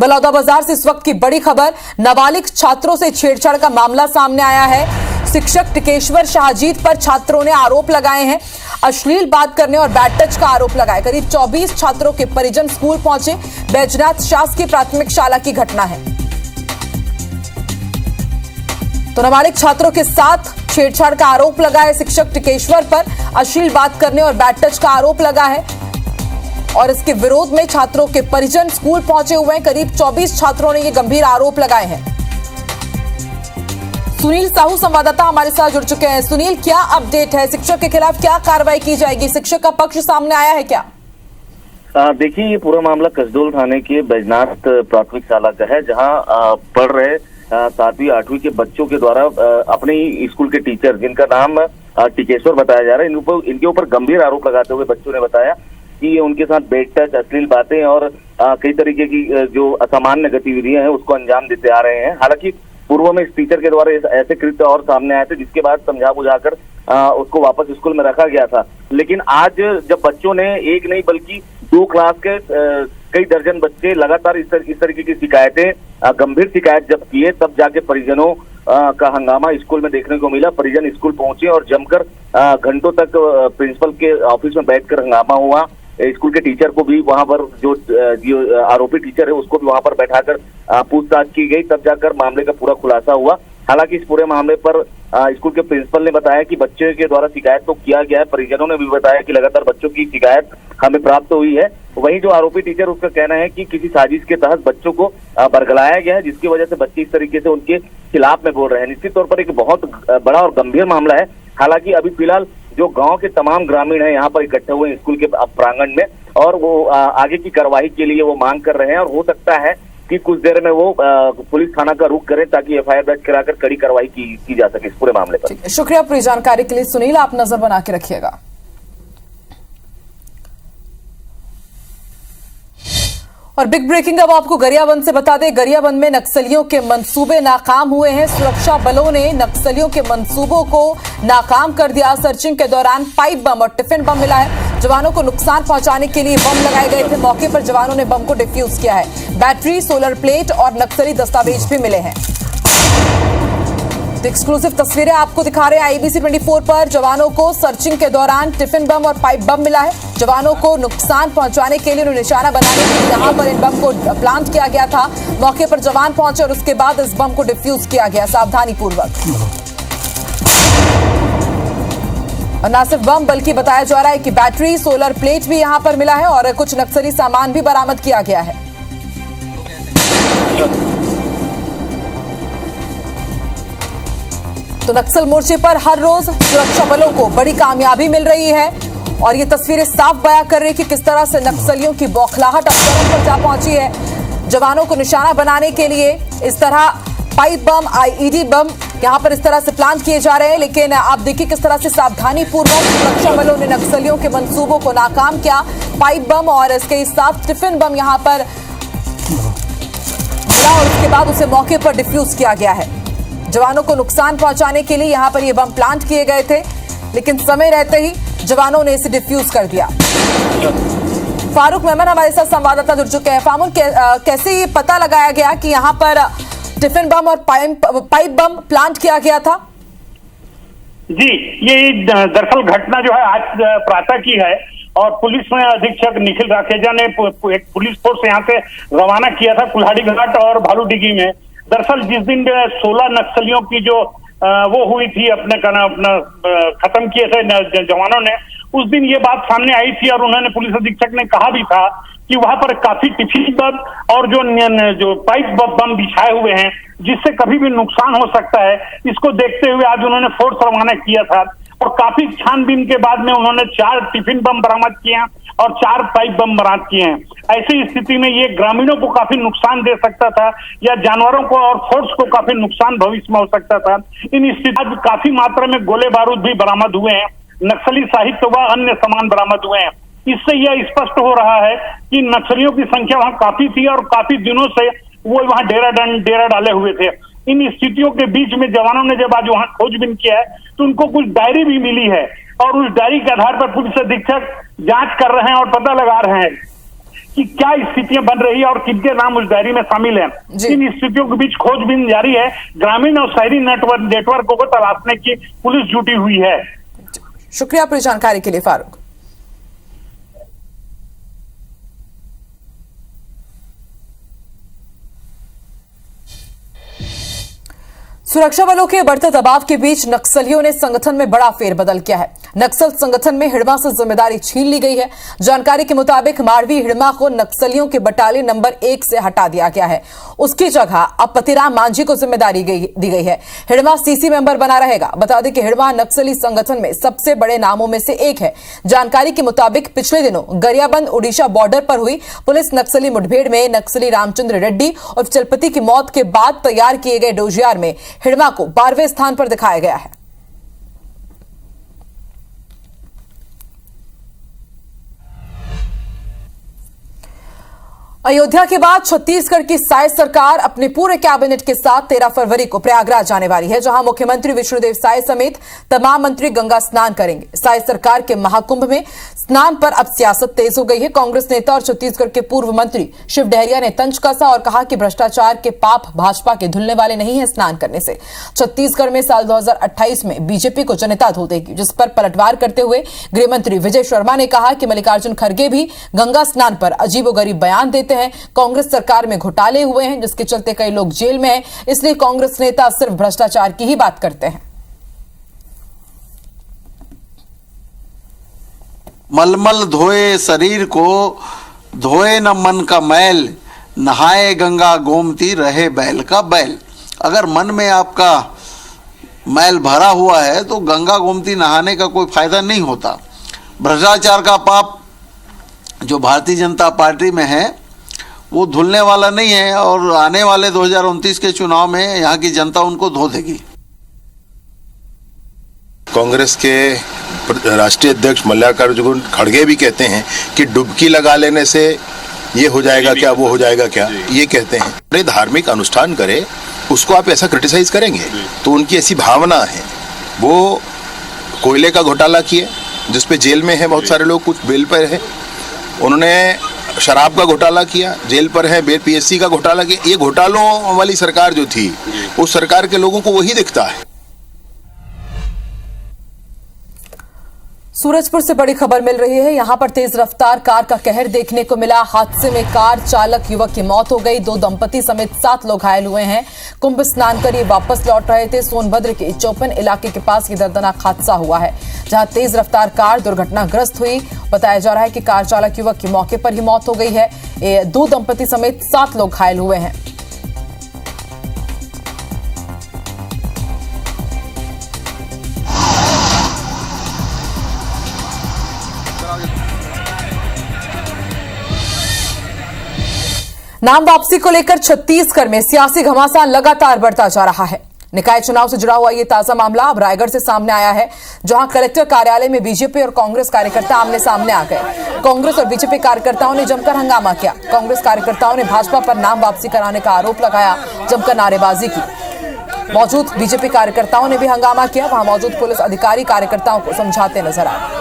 बलौदाबाजार से इस वक्त की बड़ी खबर, नाबालिग छात्रों से छेड़छाड़ का मामला सामने आया है। शिक्षक टिकेश्वर शाहजीत पर छात्रों ने आरोप लगाए हैं, अश्लील बात करने और बैड टच का आरोप लगाया। करीब 24 छात्रों के परिजन स्कूल पहुंचे। बैजनाथ शासकीय प्राथमिक शाला की घटना है। तो नाबालिग छात्रों के साथ छेड़छाड़ का आरोप लगा है। शिक्षक टिकेश्वर पर अश्लील बात करने और बैड टच का आरोप लगा है और इसके विरोध में छात्रों के परिजन स्कूल पहुंचे हुए हैं। करीब 24 छात्रों ने ये गंभीर आरोप लगाए हैं। सुनील साहू संवाददाता हमारे साथ जुड़ चुके हैं। सुनील, क्या अपडेट है? शिक्षक के खिलाफ क्या कार्रवाई की जाएगी? शिक्षक का पक्ष सामने आया है क्या? देखिए, ये पूरा मामला कसडोल थाने के बैजनाथ प्राथमिक शाला का है, जहां पढ़ रहे 7वीं 8वीं के बच्चों के द्वारा अपने ही स्कूल के टीचर, जिनका नाम टिकेश्वर बताया जा रहा है, इनके ऊपर गंभीर आरोप लगाते हुए बच्चों ने बताया कि ये उनके साथ बेड टच, अश्लील बातें और कई तरीके की जो असामान्य गतिविधियां हैं उसको अंजाम देते आ रहे हैं। हालांकि पूर्व में इस टीचर के द्वारा ऐसे कृत्य और सामने आए थे, जिसके बाद समझा बुझाकर उसको वापस स्कूल में रखा गया था। लेकिन आज जब बच्चों ने एक नहीं बल्कि 2 क्लास के कई दर्जन बच्चे लगातार इस तरीके की शिकायतें, गंभीर शिकायत जब किए, तब जाके परिजनों का हंगामा स्कूल में देखने को मिला। परिजन स्कूल पहुंचे और जमकर घंटों तक प्रिंसिपल के ऑफिस में बैठकर हंगामा हुआ। स्कूल के टीचर को भी वहां पर, जो आरोपी टीचर है उसको भी वहां पर बैठाकर पूछताछ की गई, तब जाकर मामले का पूरा खुलासा हुआ। हालांकि इस पूरे मामले पर स्कूल के प्रिंसिपल ने बताया कि बच्चे के द्वारा शिकायत तो किया गया है, परिजनों ने भी बताया कि लगातार बच्चों की शिकायत हमें प्राप्त हुई है। वहीं जो आरोपी टीचर, उसका कहना है कि किसी साजिश के तहत बच्चों को बरगलाया गया है, जिसकी वजह से बच्चे इस तरीके से उनके खिलाफ में बोल रहे हैं। निश्चित तौर पर एक बहुत बड़ा और गंभीर मामला है। हालांकि अभी फिलहाल जो गांव के तमाम ग्रामीण हैं यहाँ पर इकट्ठे हुए स्कूल के प्रांगण में, और वो आगे की कार्रवाई के लिए वो मांग कर रहे हैं, और हो सकता है कि कुछ देर में वो पुलिस थाना का रुख करें ताकि एफआईआर दर्ज कराकर कड़ी कार्रवाई की जा सके इस पूरे मामले पर। शुक्रिया पूरी जानकारी के लिए सुनील, आप नजर बना के रखिएगा। और बिग ब्रेकिंग अब आपको गरियाबंद से बता दें। गरियाबंद में नक्सलियों के मंसूबे नाकाम हुए हैं। सुरक्षा बलों ने नक्सलियों के मंसूबों को नाकाम कर दिया। सर्चिंग के दौरान पाइप बम और टिफिन बम मिला है। जवानों को नुकसान पहुंचाने के लिए बम लगाए गए थे। मौके पर जवानों ने बम को डिफ्यूज किया है। बैटरी, सोलर प्लेट और नक्सली दस्तावेज भी मिले हैं। तो एक्सक्लूसिव तस्वीरें आपको दिखा रहे हैं आईबीसी 24 पर। जवानों को सर्चिंग के दौरान टिफिन बम और पाइप बम मिला है। जवानों को नुकसान पहुंचाने के लिए, उन्हें निशाना बनाने के लिए यहां पर इन बम को प्लांट किया गया था। मौके पर जवान पहुंचे और उसके बाद इस बम को डिफ्यूज किया गया सावधानी पूर्वक। और न सिर्फ बम, बल्कि बताया जा रहा है कि बैटरी, सोलर प्लेट भी यहां पर मिला है और कुछ नक्सली सामान भी बरामद किया गया है। तो नक्सल मोर्चे पर हर रोज सुरक्षा बलों को बड़ी कामयाबी मिल रही है और ये तस्वीरें साफ बयां कर रही है कि किस तरह से नक्सलियों की बौखलाहट अफसरों पर जा पहुंची है। जवानों को निशाना बनाने के लिए इस तरह पाइप बम, आईईडी बम यहां पर इस तरह से प्लान किए जा रहे हैं। लेकिन आप देखिए किस तरह से सावधानी पूर्वक सुरक्षा बलों ने नक्सलियों के मंसूबों को नाकाम किया। पाइप बम और इसके साथ टिफिन बम यहां पर मिला और उसके बाद उसे मौके पर डिफ्यूज किया गया है। जवानों को नुकसान पहुंचाने के लिए यहां पर ये बम प्लांट किए गए थे, लेकिन समय रहते ही जवानों ने इसे डिफ्यूज कर दिया। फारूक मेमन हमारे साथ संवाददाता जुड़ चुके हैं। फारूक, कैसे ये पता लगाया गया कि यहां पर टिफिन बम और पाइप बम प्लांट किया गया था? जी, ये दरअसल घटना जो है आज प्रातः की है और पुलिस में अधीक्षक निखिल राखेजा ने एक पुलिस फोर्स यहाँ से रवाना किया था कुल्हाड़ी घाट और भालूडिगी में। दरअसल जिस दिन 16 नक्सलियों की जो वो हुई थी, अपना खत्म किए थे जवानों ने, उस दिन ये बात सामने आई थी और उन्होंने, पुलिस अधीक्षक ने कहा भी था कि वहां पर काफी टिफिन बम और जो पाइप बम बिछाए हुए हैं, जिससे कभी भी नुकसान हो सकता है। इसको देखते हुए आज उन्होंने फोर्स रवाना किया था और काफी छानबीन के बाद में उन्होंने 4 टिफिन बम बरामद किए हैं और 4 पाइप बम बरामद किए हैं। ऐसी स्थिति में ये ग्रामीणों को काफी नुकसान दे सकता था या जानवरों को और फोर्स को काफी नुकसान भविष्य में हो सकता था। इन स्थिति में काफी मात्रा में गोले बारूद भी बरामद हुए हैं, नक्सली साहित्य व अन्य सामान बरामद हुए हैं। इससे यह स्पष्ट हो रहा है कि नक्सलियों की संख्या वहां काफी थी और काफी दिनों से वो वहां डेरा डाले हुए थे। इन स्थितियों के बीच में जवानों ने जब आज वहां खोजबीन किया है तो उनको कुछ डायरी भी मिली है और उस डायरी के आधार पर पुलिस अधीक्षक जांच कर रहे हैं और पता लगा रहे हैं कि क्या स्थितियां बन रही है और कितने नाम उस डायरी में शामिल हैं। इन स्थितियों के बीच खोजबीन जारी है। ग्रामीण और शहरी नेटवर्कों को तलाशने की पुलिस जुटी हुई है। शुक्रिया पूरी जानकारी के लिए फारूक। सुरक्षा बलों के बढ़ते दबाव के बीच नक्सलियों ने संगठन में बड़ा फेरबदल किया है। नक्सल संगठन में हिड़मा से जिम्मेदारी छीन ली गई है। जानकारी के मुताबिक माड़वी हिड़मा को नक्सलियों के बटालियन नंबर 1 से हटा दिया गया है। उसकी जगह अब पतिराम मांझी को जिम्मेदारी दी गई है। हिड़मा सीसी मेंबर बना रहेगा। बता दें कि हिड़मा नक्सली संगठन में सबसे बड़े नामों में से एक है। जानकारी के मुताबिक पिछले दिनों गरियाबंद ओडिशा बॉर्डर पर हुई पुलिस नक्सली मुठभेड़ में नक्सली रामचंद्र रेड्डी और चलपति की मौत के बाद तैयार किए गए डोजियार में हिड़मा को 12वें स्थान पर दिखाया गया है। अयोध्या के बाद छत्तीसगढ़ की साय सरकार अपने पूरे कैबिनेट के साथ 13 फरवरी को प्रयागराज जाने वाली है, जहां मुख्यमंत्री विष्णुदेव साय समेत तमाम मंत्री गंगा स्नान करेंगे। साय सरकार के महाकुंभ में स्नान पर अब सियासत तेज हो गई है। कांग्रेस नेता और छत्तीसगढ़ के पूर्व मंत्री शिव डहरिया ने तंज कसा और कहा कि भ्रष्टाचार के पाप भाजपा के धुलने वाले नहीं है स्नान करने से। छत्तीसगढ़ में साल 2028 में बीजेपी को जनता धो देगी, जिस पर पलटवार करते हुए गृहमंत्री विजय शर्मा ने कहा कि मल्लिकार्जुन खड़गे भी गंगा स्नान पर अजीबोगरीब बयान देते हैं। कांग्रेस सरकार में घोटाले हुए हैं, जिसके चलते कई लोग जेल में हैं, इसलिए कांग्रेस नेता सिर्फ भ्रष्टाचार की ही बात करते हैं। मलमल धोए शरीर को, धोए न मन का मैल, नहाए गंगा गोमती रहे बैल का बैल। अगर मन में आपका मैल भरा हुआ है तो गंगा गोमती नहाने का कोई फायदा नहीं होता। भ्रष्टाचार का पाप जो भारतीय जनता पार्टी में है वो धुलने वाला नहीं है और आने वाले 2029 के चुनाव में यहाँ की जनता उनको धो देगी। कांग्रेस के राष्ट्रीय अध्यक्ष मल्लिकार्जुन खड़गे भी कहते हैं कि डुबकी लगा लेने से ये हो जाएगा क्या, वो हो जाएगा क्या, ये कहते हैं। अरे धार्मिक अनुष्ठान करे उसको आप ऐसा क्रिटिसाइज करेंगे तो उनकी ऐसी भावना है। वो कोयले का घोटाला किए जिसपे जेल में है बहुत सारे लोग, कुछ बेल पर है। उन्होंने शराब का घोटाला किया, जेल पर है, पीएससी का घोटाला किया। ये घोटालों वाली सरकार जो थी उस सरकार के लोगों को वही दिखता है। सूरजपुर से बड़ी खबर मिल रही है। यहां पर तेज रफ्तार कार का कहर देखने को मिला। हादसे में कार चालक युवक की मौत हो गई। 2 दंपति समेत 7 लोग घायल हुए हैं। कुंभ स्नान कर ये वापस लौट रहे थे। सोनभद्र के चौपन इलाके के पास ये दर्दनाक हादसा हुआ है, जहां तेज रफ्तार कार दुर्घटनाग्रस्त हुई। बताया जा रहा है कि कार चालक युवक की मौके पर ही मौत हो गई है। 2 दंपति समेत 7 लोग घायल हुए हैं। नाम वापसी को लेकर छत्तीसगढ़ में सियासी घमासान लगातार बढ़ता जा रहा है। निकाय चुनाव से जुड़ा हुआ ये ताजा मामला अब रायगढ़ से सामने आया है, जहां कलेक्टर कार्यालय में बीजेपी और कांग्रेस कार्यकर्ता आमने सामने आ गए। कांग्रेस और बीजेपी कार्यकर्ताओं ने जमकर हंगामा किया। कांग्रेस कार्यकर्ताओं ने भाजपा पर नाम वापसी कराने का आरोप लगाया, जमकर नारेबाजी की। मौजूद बीजेपी कार्यकर्ताओं ने भी हंगामा किया। वहां मौजूद पुलिस अधिकारी कार्यकर्ताओं को समझाते नजर आए।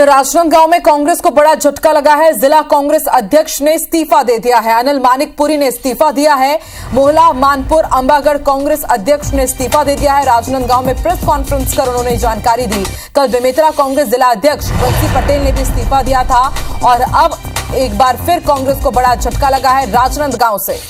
राजनांदगांव में कांग्रेस को बड़ा झटका लगा है। जिला कांग्रेस अध्यक्ष ने इस्तीफा दे दिया है। अनिल मानिकपुरी ने इस्तीफा दिया है। मोहला मानपुर अंबागढ़ कांग्रेस अध्यक्ष ने इस्तीफा दे दिया है। राजनांदगांव में प्रेस कॉन्फ्रेंस कर उन्होंने जानकारी दी। कल बेमेतरा कांग्रेस जिला अध्यक्ष बंसी पटेल ने भी इस्तीफा दिया था और अब एक बार फिर कांग्रेस को बड़ा झटका लगा है राजनांदगांव से।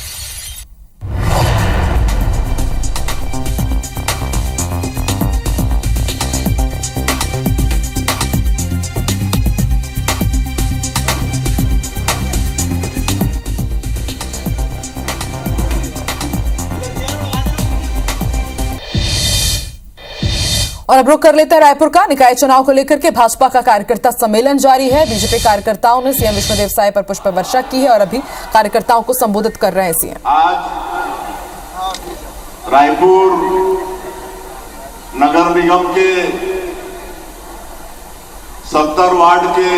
और अब रुक कर लेते हैं रायपुर का। निकाय चुनाव को लेकर के भाजपा का कार्यकर्ता सम्मेलन जारी है। बीजेपी कार्यकर्ताओं ने सीएम विष्णुदेव साय पर पुष्प वर्षा की है और अभी कार्यकर्ताओं को संबोधित कर रहे हैं सीएम। आज रायपुर नगर निगम के 70 वार्ड के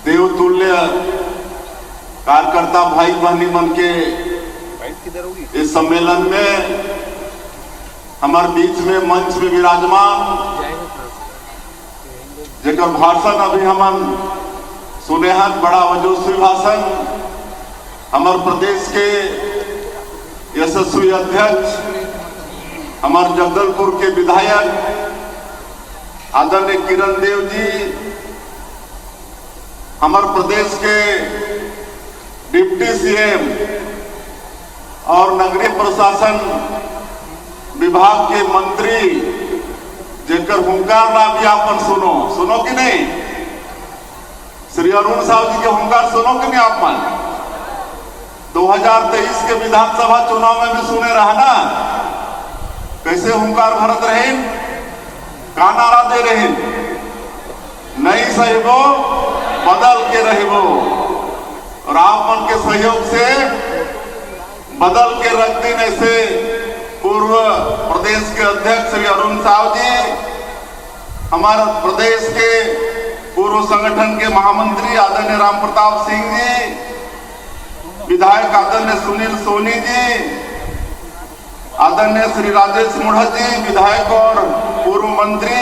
देवतुल्य कार्यकर्ता भाई बहनी मन के इस सम्मेलन में हमारे बीच में मंच में विराजमान जेकर भाषण अभी हमन सुने हैं, बड़ा वजूसी भाषण हमारे प्रदेश के यशस्वी अध्यक्ष हमारे जगदलपुर के विधायक आदरणीय किरण देव जी, हमारे प्रदेश के डिप्टी सीएम और नगरीय प्रशासन विभाग के मंत्री जिनकर हुंकार ना भी आपन सुनो कि नहीं, श्री अरुण साहब जी के हुंकार सुनो कि नहीं आपन? 2023 के विधानसभा चुनाव में भी सुने रहा ना, कैसे हुंकार भरत रहे, का नारा दे रहे, नहीं सहिबो बदल के रहिबो, और आप मन के सहयोग से बदल के रख दिन। ऐसे पूर्व प्रदेश के अध्यक्ष श्री अरुण साहब जी, हमारे प्रदेश के पूर्व संगठन के महामंत्री आदरणीय राम प्रताप सिंह जी, विधायक आदरणीय सुनील सोनी जी, आदरणीय श्री राजेश मुढ़ा जी विधायक और पूर्व मंत्री,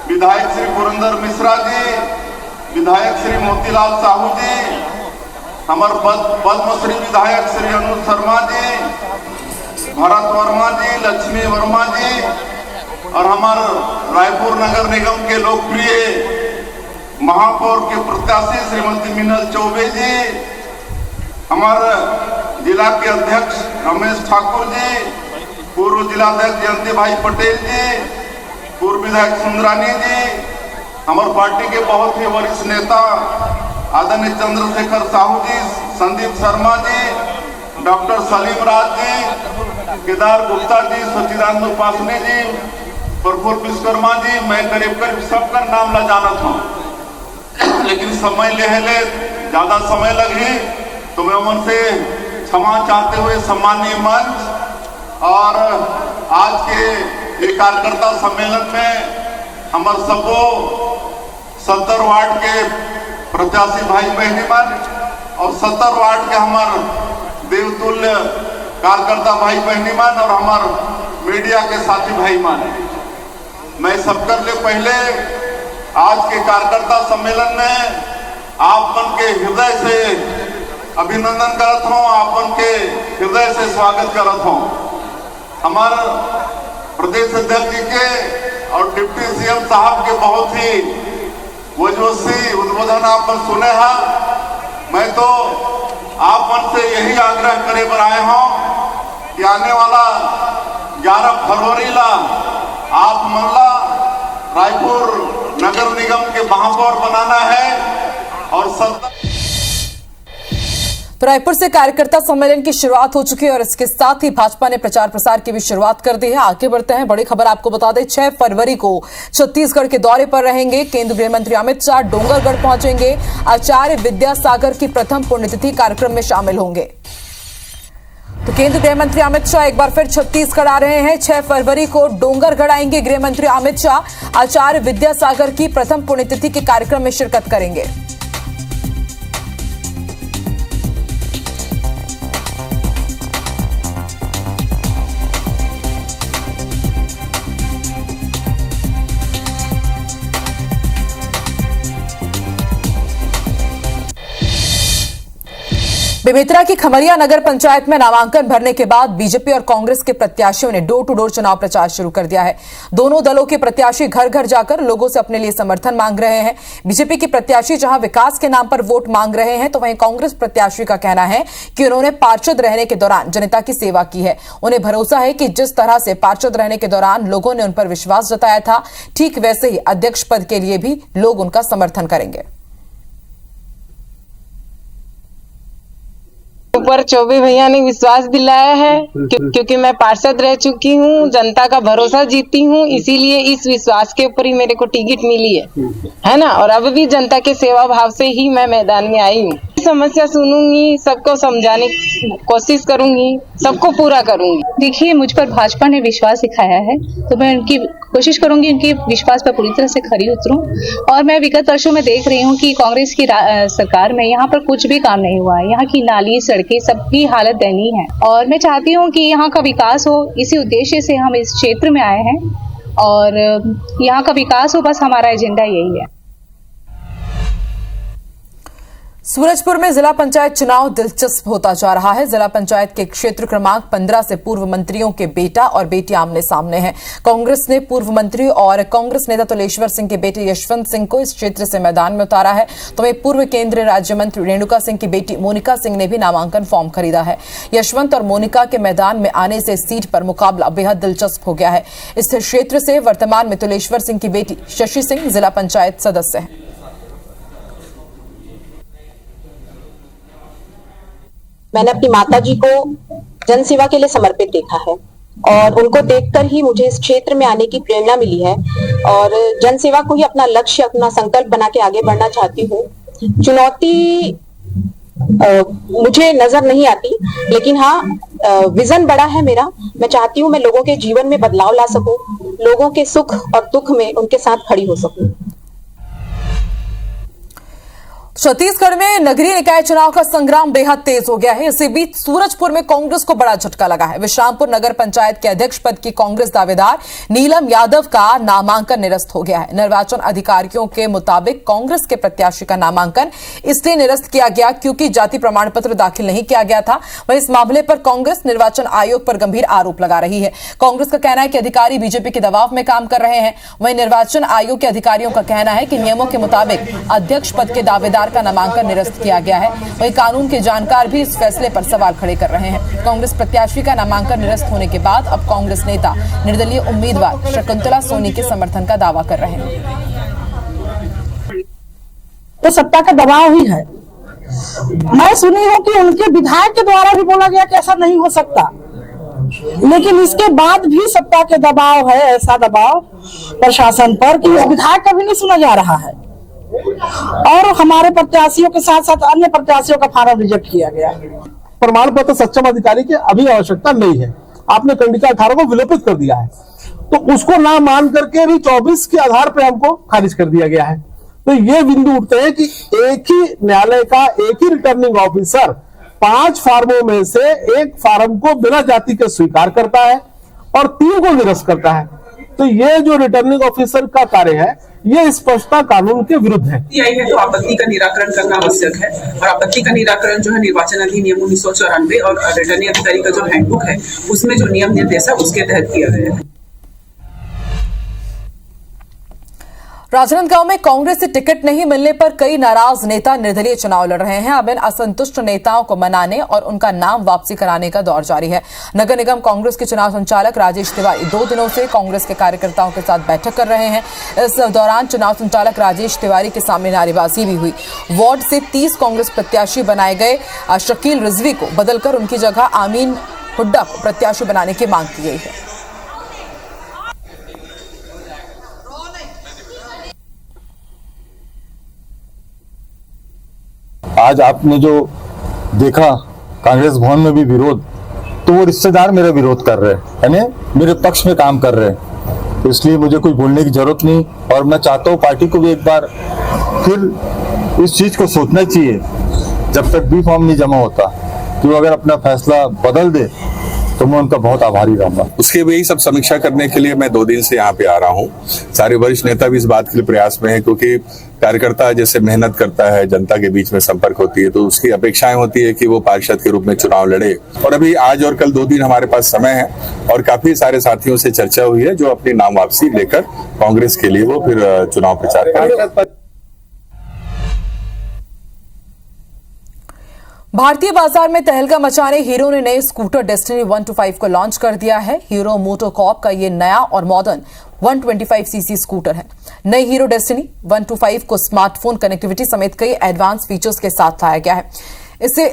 विधायक श्री पुरंदर मिश्रा जी, विधायक श्री मोतीलाल साहू जी, हमारे पद्मश्री विधायक श्री अनुज शर्मा जी, भरत वर्मा जी, लक्ष्मी वर्मा जी, और हमारे रायपुर नगर निगम के लोकप्रिय महापौर के प्रत्याशी श्रीमती मिनल चौबे जी, हमारे जिला के अध्यक्ष रमेश ठाकुर जी, पूर्व जिलाध्यक्ष जयंती भाई पटेल जी, पूर्व विधायक सुंदरानी जी, हमारे पार्टी के बहुत ही वरिष्ठ नेता आदरणीय चंद्रशेखर साहू जी, संदीप शर्मा जी, डॉक्टर सलीम राज जी, केदार गुप्ता जी, सचिदानंद उपासनी जी, प्रफुल्ल विश्वकर्मा जी, मैं करीब सबका नाम ला जानत हूँ, लेकिन समय ले ज्यादा समय लगी तो मैं उनसे क्षमा चाहते हुए सम्मानीय मंच और आज के एक कार्यकर्ता सम्मेलन में हमारे सबको 70 वार्ड के प्रत्याशी भाई बहनी मन और 70 वार्ड के हमारे देवतुल्य कार्यकर्ता भाई बहनी मन और हमारे मीडिया के साथी भाई मन, मैं सबकर लिए पहले आज के कार्यकर्ता सम्मेलन में आप मन के हृदय से अभिनंदन करत हूँ, आप मन के हृदय से स्वागत करत हूँ। हमारे प्रदेश अध्यक्ष जी के और डिप्टी सीएम साहब के बहुत ही वजूसी उद्बोधन आप पर सुने हैं। मैं तो आप मन से यही आग्रह करे पर आए हूँ कि आने वाला 11 फरवरी ला आप मन ला रायपुर नगर निगम के महापौर बनाना है और तो रायपुर से कार्यकर्ता सम्मेलन की शुरुआत हो चुकी है और इसके साथ ही भाजपा ने प्रचार प्रसार की भी शुरुआत कर दी है। आगे बढ़ते हैं, बड़ी खबर आपको बता दें, 6 फरवरी को छत्तीसगढ़ के दौरे पर रहेंगे केंद्रीय गृह मंत्री अमित शाह, डोंगरगढ़ पहुंचेंगे, आचार्य विद्यासागर की प्रथम पुण्यतिथि कार्यक्रम में शामिल होंगे। तो केंद्रीय गृह मंत्री अमित शाह एक बार फिर छत्तीसगढ़ आ रहे हैं। 6 फरवरी को डोंगरगढ़ आएंगे गृह मंत्री अमित शाह, आचार्य विद्यासागर की प्रथम पुण्यतिथि के कार्यक्रम में शिरकत करेंगे। बेमेतरा की खमरिया नगर पंचायत में नामांकन भरने के बाद बीजेपी और कांग्रेस के प्रत्याशियों ने डोर टू डोर चुनाव प्रचार शुरू कर दिया है। दोनों दलों के प्रत्याशी घर घर जाकर लोगों से अपने लिए समर्थन मांग रहे हैं। बीजेपी के प्रत्याशी जहां विकास के नाम पर वोट मांग रहे हैं, तो वहीं कांग्रेस प्रत्याशी का कहना है कि उन्होंने पार्षद रहने के दौरान जनता की सेवा की है। उन्हें भरोसा है कि जिस तरह से पार्षद रहने के दौरान लोगों ने उन पर विश्वास जताया था, ठीक वैसे ही अध्यक्ष पद के लिए भी लोग उनका समर्थन करेंगे। ऊपर चौबे भैया ने विश्वास दिलाया है क्योंकि मैं पार्षद रह चुकी हूँ, जनता का भरोसा जीती हूँ, इसीलिए इस विश्वास के ऊपर ही मेरे को टिकट मिली है ना। और अब भी जनता के सेवा भाव से ही मैं मैदान में आई हूँ। समस्या सुनूंगी, सबको समझाने की कोशिश करूंगी, सबको पूरा करूंगी। देखिए, मुझ पर भाजपा ने विश्वास दिखाया है तो मैं उनकी कोशिश करूंगी उनके विश्वास पर पूरी तरह से खरी उतरूं। और मैं विगत वर्षों में देख रही हूं कि कांग्रेस की सरकार में यहाँ पर कुछ भी काम नहीं हुआ है। यहाँ की नाली, सड़कें, सबकी हालत दयनीय है और मैं चाहती हूँ कि यहाँ का विकास हो। इसी उद्देश्य से हम इस क्षेत्र में आए हैं और यहाँ का विकास हो, बस हमारा एजेंडा यही है। सूरजपुर में जिला पंचायत चुनाव दिलचस्प होता जा रहा है। जिला पंचायत के क्षेत्र क्रमांक 15 से पूर्व मंत्रियों के बेटा और बेटी आमने सामने हैं। कांग्रेस ने पूर्व मंत्री और कांग्रेस नेता तुलेश्वर सिंह के बेटे यशवंत सिंह को इस क्षेत्र से मैदान में उतारा है। तो वहीं पूर्व केंद्रीय राज्य मंत्री रेणुका सिंह की बेटी मोनिका सिंह ने भी नामांकन फॉर्म खरीदा है। यशवंत और मोनिका के मैदान में आने से सीट पर मुकाबला बेहद दिलचस्प हो गया है। इस क्षेत्र से वर्तमान में तुलेश्वर सिंह की बेटी शशि सिंह जिला पंचायत सदस्य है। मैंने अपनी माताजी को जनसेवा के लिए समर्पित देखा है और उनको देखकर ही मुझे इस क्षेत्र में आने की प्रेरणा मिली है और जनसेवा को ही अपना लक्ष्य, अपना संकल्प बना के आगे बढ़ना चाहती हूँ। चुनौती मुझे नजर नहीं आती, लेकिन हाँ, विजन बड़ा है मेरा। मैं चाहती हूँ मैं लोगों के जीवन में बदलाव ला सकूं, लोगों के सुख और दुख में उनके साथ खड़ी हो सकूं। छत्तीसगढ़ में नगरीय निकाय चुनाव का संग्राम बेहद तेज हो गया है। इसी बीच सूरजपुर में कांग्रेस को बड़ा झटका लगा है। विश्रामपुर नगर पंचायत के अध्यक्ष पद की कांग्रेस दावेदार नीलम यादव का नामांकन निरस्त हो गया है। निर्वाचन अधिकारियों के मुताबिक कांग्रेस के प्रत्याशी का नामांकन इसलिए निरस्त किया गया क्योंकि जाति प्रमाण पत्र दाखिल नहीं किया गया था। वहीं इस मामले पर कांग्रेस निर्वाचन आयोग पर गंभीर आरोप लगा रही है। कांग्रेस का कहना है कि अधिकारी बीजेपी के दबाव में काम कर रहे हैं। वहीं निर्वाचन आयोग के अधिकारियों का कहना है कि नियमों के मुताबिक अध्यक्ष पद के दावेदार का नामांकन निरस्त किया गया है। वहीं कानून के जानकार भी इस फैसले पर सवाल खड़े कर रहे हैं। कांग्रेस प्रत्याशी का नामांकन निरस्त होने के बाद अब कांग्रेस नेता निर्दलीय उम्मीदवार शकुंतला सोनी के समर्थन का दावा कर रहे हैं। तो सत्ता का दबाव ही है। मैं सुनी हूं कि उनके विधायक के द्वारा भी बोला गया कि ऐसा नहीं हो सकता, लेकिन इसके बाद भी सत्ता के दबाव है, ऐसा दबाव प्रशासन पर कि इस विधायक का भी नहीं सुना जा रहा है और हमारे प्रत्याशियों के साथ साथ अन्य प्रत्याशियों का फार्म रिजेक्ट किया गया। प्रमाण पत्र सक्षम अधिकारी की अभी आवश्यकता नहीं है। आपने कंडिका 18 को विलोपित कर दिया है, तो उसको ना मान करके भी 24 के आधार पर हमको खारिज कर दिया गया है। तो ये बिंदु उठते हैं कि एक ही न्यायालय का एक ही रिटर्निंग ऑफिसर 5 फार्मों में से एक फार्म को बिना जाति के स्वीकार करता है और 3 को निरस्त करता है। तो ये जो रिटर्निंग ऑफिसर का कार्य है, ये स्पष्टता कानून के विरुद्ध है। है तो आपत्ति का निराकरण करना आवश्यक है और आपत्ति का निराकरण जो है निर्वाचन अधिनियम 1994 और रिटर्निंग अधिकारी का जो हैंडबुक है उसमें जो नियम निर्देश है उसके तहत किया गया है। राजनांदगांव में कांग्रेस से टिकट नहीं मिलने पर कई नाराज नेता निर्दलीय चुनाव लड़ रहे हैं। अब इन असंतुष्ट नेताओं को मनाने और उनका नाम वापसी कराने का दौर जारी है। नगर निगम कांग्रेस के चुनाव संचालक राजेश तिवारी 2 दिनों से कांग्रेस के कार्यकर्ताओं के साथ बैठक कर रहे हैं। इस दौरान चुनाव संचालक राजेश तिवारी के सामने नारेबाजी भी हुई। वार्ड से 30 कांग्रेस प्रत्याशी बनाए गए शकील रिजवी को बदलकर उनकी जगह आमीन हुड्डा को प्रत्याशी बनाने की मांग की गई है। आज आपने जो देखा कांग्रेस भवन में भी विरोध, तो वो रिश्तेदार मेरा विरोध कर रहे हैं, यानी मेरे पक्ष में काम कर रहे हैं। तो इसलिए मुझे कोई बोलने की जरूरत नहीं और मैं चाहता हूँ पार्टी को भी एक बार फिर इस चीज को सोचना चाहिए जब तक बी फॉर्म नहीं जमा होता कि वो अगर अपना फैसला बदल दे तो मैं उनका बहुत आभारी रहूंगा। उसके भी यही सब समीक्षा करने के लिए मैं 2 दिन से यहाँ पे आ रहा हूँ। सारे वरिष्ठ नेता भी इस बात के लिए प्रयास में है क्योंकि कार्यकर्ता जैसे मेहनत करता है, जनता के बीच में संपर्क होती है, तो उसकी अपेक्षाएं होती है कि वो पार्षद के रूप में चुनाव लड़े। और अभी आज और कल 2 दिन हमारे पास समय है और काफी सारे साथियों से चर्चा हुई है जो अपनी नाम वापसी लेकर कांग्रेस के लिए वो फिर चुनाव प्रचार करेंगे। भारतीय बाजार में तहलका मचाने हीरो ने नए स्कूटर डेस्टिनी 125 को लॉन्च कर दिया है। हीरो मोटोकॉर्प का ये नया और मॉडर्न 125 सीसी स्कूटर है। नई हीरो डेस्टिनी 125 को स्मार्टफोन कनेक्टिविटी समेत कई एडवांस फीचर्स के साथ लाया गया है।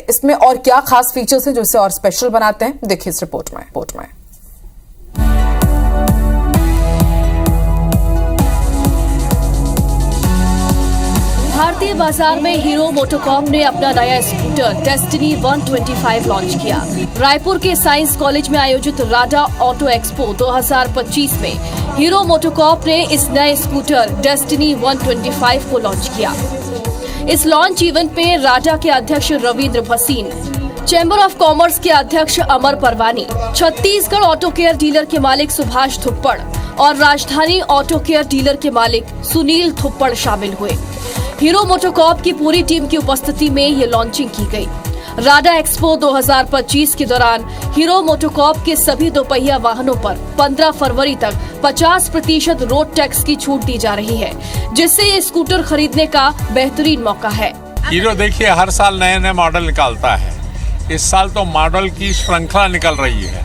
इसमें और क्या खास फीचर्स हैं जो इसे और स्पेशल बनाते हैं, देखिए इस रिपोर्ट में। भारतीय बाजार में हीरो मोटोकॉर्प ने अपना नया स्कूटर डेस्टिनी 125 लॉन्च किया। रायपुर के साइंस कॉलेज में आयोजित राडा ऑटो एक्सपो 2025 में हीरो मोटोकॉर्प ने इस नए स्कूटर डेस्टिनी 125 को लॉन्च किया। इस लॉन्च इवेंट में राडा के अध्यक्ष Ravindra Bhasin, chamber of commerce के अध्यक्ष Amar Parwani, Chhattisgarh auto care dealer के मालिक सुभाष थुप्पड़ और राजधानी ऑटो केयर डीलर के मालिक सुनील थुप्पड़ शामिल हुए। हीरो मोटोकॉर्प की पूरी टीम की उपस्थिति में ये लॉन्चिंग की गई। राडा एक्सपो 2025 के दौरान हीरो मोटोकॉर्प के सभी दोपहिया वाहनों पर 15 फरवरी तक 50% रोड टैक्स की छूट दी जा रही है, जिससे ये स्कूटर खरीदने का बेहतरीन मौका है। हीरो देखिए हर साल नए नए मॉडल निकालता है। इस साल तो मॉडल की श्रृंखला निकल रही है।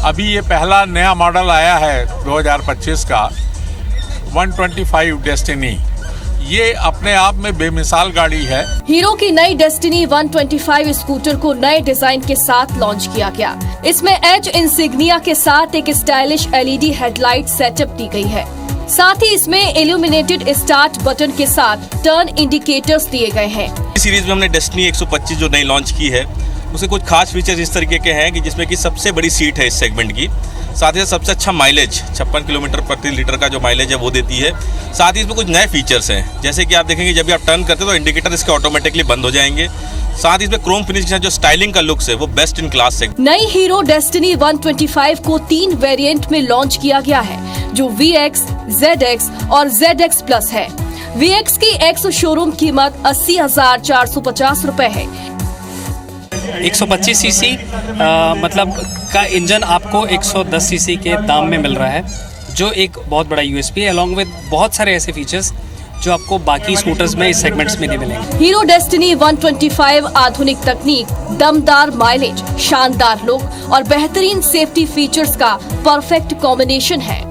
अभी ये पहला नया मॉडल आया है 2025 का 125 डेस्टिनी। ये अपने आप में बेमिसाल गाड़ी है। हीरो की नई डेस्टिनी 125 स्कूटर को नए डिजाइन के साथ लॉन्च किया गया। इसमें एच इंसिग्निया के साथ एक स्टाइलिश LED हेडलाइट सेटअप दी गई है। साथ ही इसमें इल्यूमिनेटेड स्टार्ट बटन के साथ टर्न इंडिकेटर्स दिए गए हैं। इस सीरीज में हमने डेस्टिनी 125 जो नई लॉन्च की है, उसके कुछ खास फीचर्स इस तरीके के हैं कि जिसमें कि सबसे बड़ी सीट है इस सेगमेंट की, साथ ही सबसे अच्छा माइलेज 56 किलोमीटर प्रति लीटर का जो माइलेज है वो देती है। साथ ही इसमें कुछ नए फीचर्स हैं, जैसे कि आप देखेंगे जब भी आप टर्न करते हो तो इंडिकेटर इसके ऑटोमेटिकली बंद हो जाएंगे। साथ ही इसमें क्रोम फिनिश के साथ जो स्टाइलिंग का लुक्स है वो बेस्ट इन क्लास है। नई हीरो डेस्टिनी 125 को 3 वेरिएंट में लॉन्च किया गया है, जो VX, ZX और ZX प्लस है। VX की एक्स शोरूम कीमत 80,450 रुपए है। 125 सीसी मतलब का इंजन आपको 110 सीसी के दाम में मिल रहा है, जो एक बहुत बड़ा USP है, अलॉन्ग विद बहुत सारे ऐसे फीचर्स जो आपको बाकी स्कूटर्स में इस सेगमेंट्स में नहीं मिलेंगे। हीरो डेस्टिनी 125 आधुनिक तकनीक, दमदार माइलेज, शानदार लुक और बेहतरीन सेफ्टी फीचर्स का परफेक्ट कॉम्बिनेशन है।